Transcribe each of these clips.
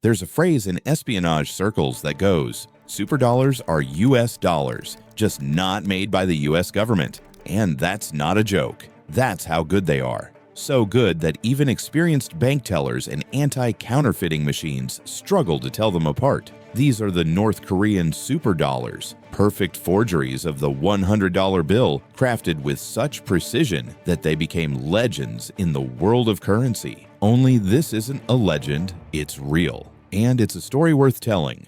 There's a phrase in espionage circles that goes, "Superdollars are US dollars, just not made by the US government." And that's not a joke. That's how good they are. So good that even experienced bank tellers and anti-counterfeiting machines struggle to tell them apart. These are the North Korean superdollars, perfect forgeries of the $100 bill, crafted with such precision that they became legends in the world of currency. Only this isn't a legend, it's real. And it's a story worth telling.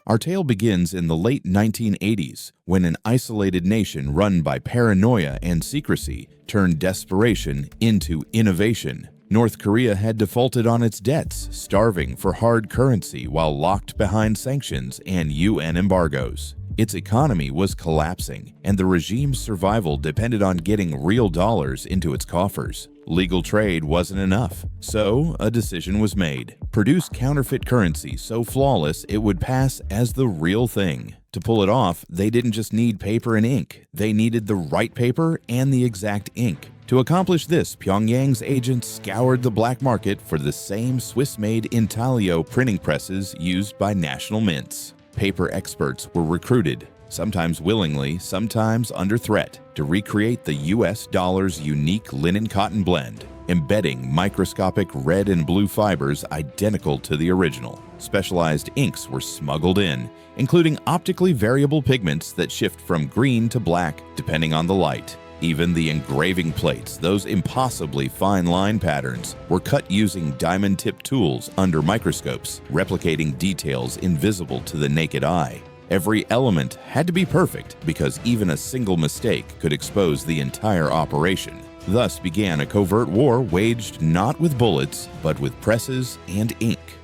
Our tale begins in the late 1980s, when an isolated nation run by paranoia and secrecy turned desperation into innovation. North Korea had defaulted on its debts, starving for hard currency while locked behind sanctions and UN embargoes. Its economy was collapsing, and the regime's survival depended on getting real dollars into its coffers. Legal trade wasn't enough, so a decision was made. Produce counterfeit currency so flawless it would pass as the real thing. To pull it off, they didn't just need paper and ink. They needed the right paper and the exact ink. To accomplish this, Pyongyang's agents scoured the black market for the same Swiss-made intaglio printing presses used by national mints. Paper experts were recruited, sometimes willingly, sometimes under threat, to recreate the US dollar's unique linen-cotton blend, embedding microscopic red and blue fibers identical to the original. Specialized inks were smuggled in, including optically variable pigments that shift from green to black depending on the light. Even the engraving plates, those impossibly fine line patterns, were cut using diamond-tipped tools under microscopes, replicating details invisible to the naked eye. Every element had to be perfect because even a single mistake could expose the entire operation. Thus began a covert war waged not with bullets, but with presses and ink.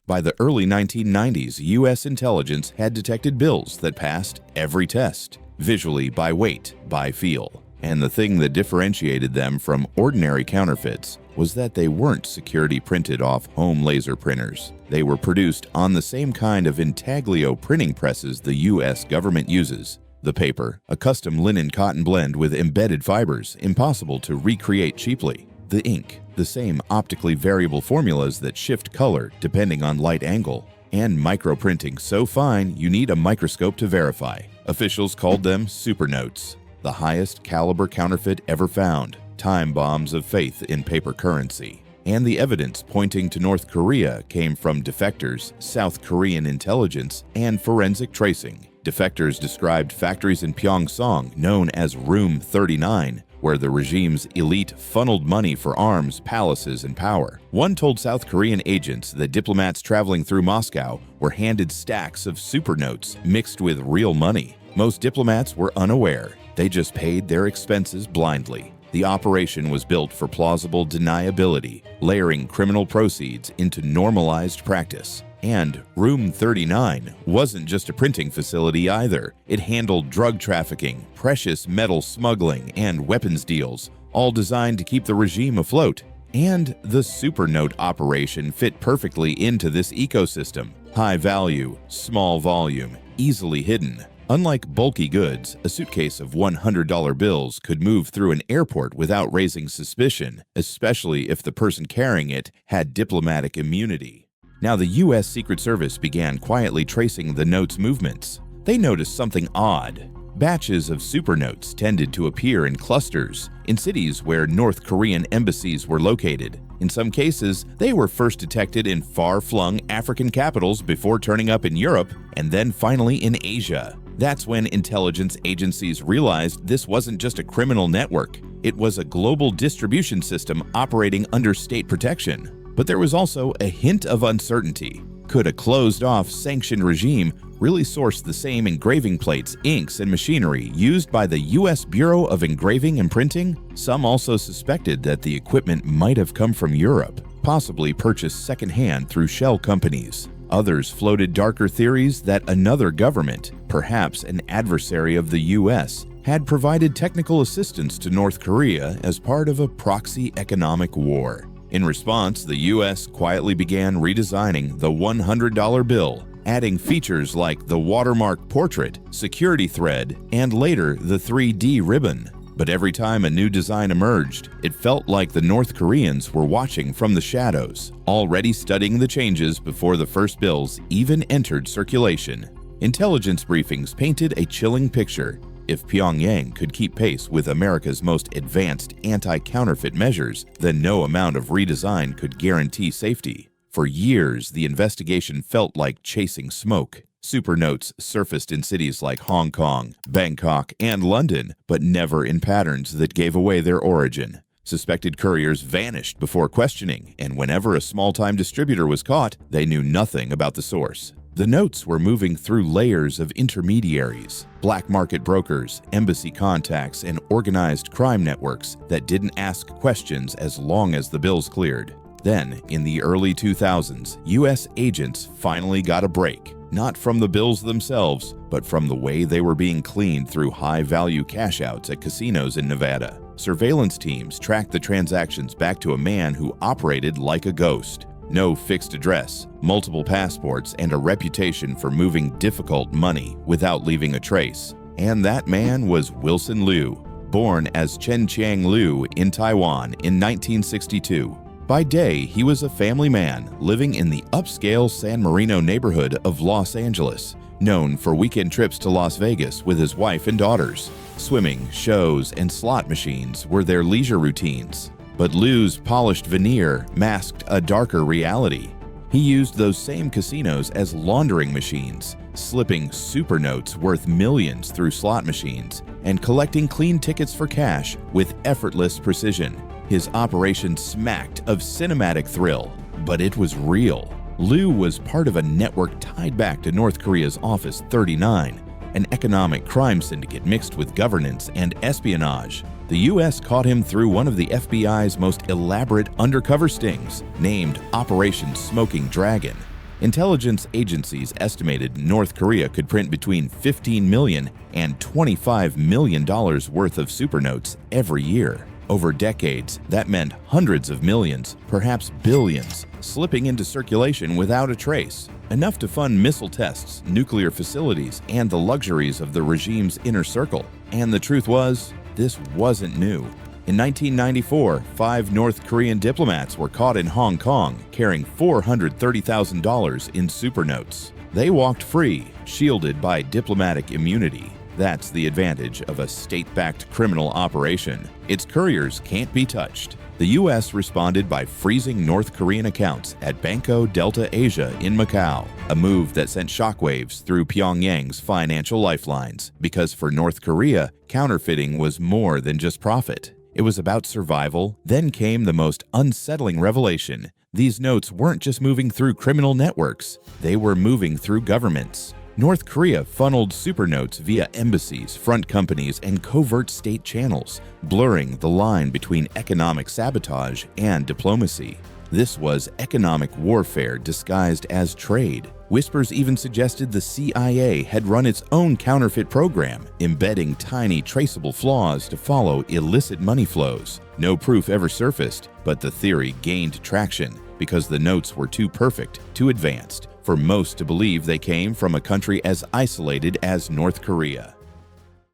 By the early 1990s, U.S. intelligence had detected bills that passed every test, visually, by weight, by feel. And the thing that differentiated them from ordinary counterfeits was that they weren't security printed off home laser printers. They were produced on the same kind of intaglio printing presses the U.S. government uses. The paper, a custom linen cotton blend with embedded fibers, impossible to recreate cheaply. The ink, the same optically variable formulas that shift color depending on light angle. And microprinting so fine you need a microscope to verify. Officials called them supernotes, the highest caliber counterfeit ever found, time bombs of faith in paper currency. And the evidence pointing to North Korea came from defectors, South Korean intelligence, and forensic tracing. Defectors described factories in Pyongyang known as Room 39, where the regime's elite funneled money for arms, palaces, and power. One told South Korean agents that diplomats traveling through Moscow were handed stacks of supernotes mixed with real money. Most diplomats were unaware. They just paid their expenses blindly. The operation was built for plausible deniability, layering criminal proceeds into normalized practice. And Room 39 wasn't just a printing facility either. It handled drug trafficking, precious metal smuggling, and weapons deals, all designed to keep the regime afloat. And the supernote operation fit perfectly into this ecosystem. High value, small volume, easily hidden. Unlike bulky goods, a suitcase of $100 bills could move through an airport without raising suspicion, especially if the person carrying it had diplomatic immunity. Now, the U.S. Secret Service began quietly tracing the notes' movements. They noticed something odd. Batches of supernotes tended to appear in clusters in cities where North Korean embassies were located. In some cases, they were first detected in far-flung African capitals before turning up in Europe, and then finally in Asia. That's when intelligence agencies realized this wasn't just a criminal network. It was a global distribution system operating under state protection. But there was also a hint of uncertainty. Could a closed-off, sanctioned regime really source the same engraving plates, inks, and machinery used by the U.S. Bureau of Engraving and Printing? Some also suspected that the equipment might have come from Europe, possibly purchased secondhand through shell companies. Others floated darker theories that another government, perhaps an adversary of the U.S., had provided technical assistance to North Korea as part of a proxy economic war. In response, the U.S. quietly began redesigning the $100 bill, adding features like the watermark portrait, security thread, and later the 3D ribbon. But every time a new design emerged, it felt like the North Koreans were watching from the shadows, already studying the changes before the first bills even entered circulation. Intelligence briefings painted a chilling picture. If Pyongyang could keep pace with America's most advanced anti-counterfeit measures, then no amount of redesign could guarantee safety. For years, the investigation felt like chasing smoke. Supernotes surfaced in cities like Hong Kong, Bangkok, and London, but never in patterns that gave away their origin. Suspected couriers vanished before questioning, and whenever a small-time distributor was caught, they knew nothing about the source. The notes were moving through layers of intermediaries, black market brokers, embassy contacts, and organized crime networks that didn't ask questions as long as the bills cleared. Then, in the early 2000s, U.S. agents finally got a break, not from the bills themselves, but from the way they were being cleaned through high-value cash-outs at casinos in Nevada. Surveillance teams tracked the transactions back to a man who operated like a ghost. No fixed address, multiple passports, and a reputation for moving difficult money without leaving a trace. And that man was Wilson Liu, born as Chen Chiang Liu in Taiwan in 1962. By day, he was a family man living in the upscale San Marino neighborhood of Los Angeles, known for weekend trips to Las Vegas with his wife and daughters. Swimming, shows, and slot machines were their leisure routines. But Liu's polished veneer masked a darker reality. He used those same casinos as laundering machines, slipping supernotes worth millions through slot machines, and collecting clean tickets for cash with effortless precision. His operation smacked of cinematic thrill, but it was real. Liu was part of a network tied back to North Korea's Office 39, an economic crime syndicate mixed with governance and espionage. The U.S. caught him through one of the FBI's most elaborate undercover stings, named Operation Smoking Dragon. Intelligence agencies estimated North Korea could print between $15 million and $25 million worth of supernotes every year. Over decades, that meant hundreds of millions, perhaps billions, slipping into circulation without a trace, enough to fund missile tests, nuclear facilities, and the luxuries of the regime's inner circle. And the truth was, this wasn't new. In 1994, 5 North Korean diplomats were caught in Hong Kong carrying $430,000 in supernotes. They walked free, shielded by diplomatic immunity. That's the advantage of a state-backed criminal operation. Its couriers can't be touched. The U.S. responded by freezing North Korean accounts at Banco Delta Asia in Macau, a move that sent shockwaves through Pyongyang's financial lifelines, because for North Korea, counterfeiting was more than just profit. It was about survival. Then came the most unsettling revelation. These notes weren't just moving through criminal networks, they were moving through governments. North Korea funneled supernotes via embassies, front companies, and covert state channels, blurring the line between economic sabotage and diplomacy. This was economic warfare disguised as trade. Whispers even suggested the CIA had run its own counterfeit program, embedding tiny traceable flaws to follow illicit money flows. No proof ever surfaced, but the theory gained traction because the notes were too perfect, too advanced, for most to believe they came from a country as isolated as North Korea.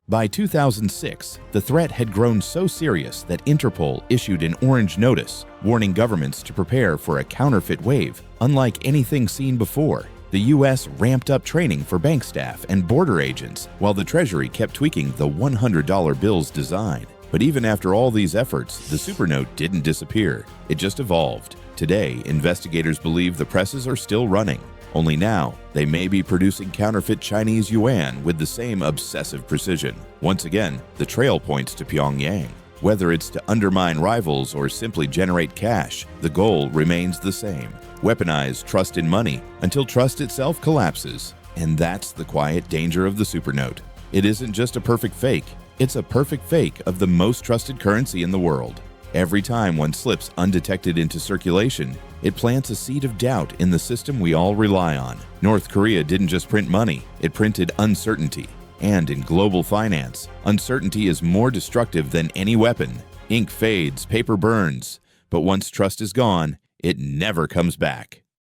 By 2006, the threat had grown so serious that Interpol issued an orange notice, warning governments to prepare for a counterfeit wave, unlike anything seen before. The U.S. ramped up training for bank staff and border agents, while the Treasury kept tweaking the $100 bill's design. But even after all these efforts, the supernote didn't disappear. It just evolved. Today, investigators believe the presses are still running. Only now, they may be producing counterfeit Chinese yuan with the same obsessive precision. Once again, the trail points to Pyongyang. Whether it's to undermine rivals or simply generate cash, the goal remains the same. Weaponize trust in money until trust itself collapses. And that's the quiet danger of the supernote. It isn't just a perfect fake. It's a perfect fake of the most trusted currency in the world. Every time one slips undetected into circulation, it plants a seed of doubt in the system we all rely on. North Korea didn't just print money, it printed uncertainty. And in global finance, uncertainty is more destructive than any weapon. Ink fades, paper burns, But once trust is gone, it never comes back.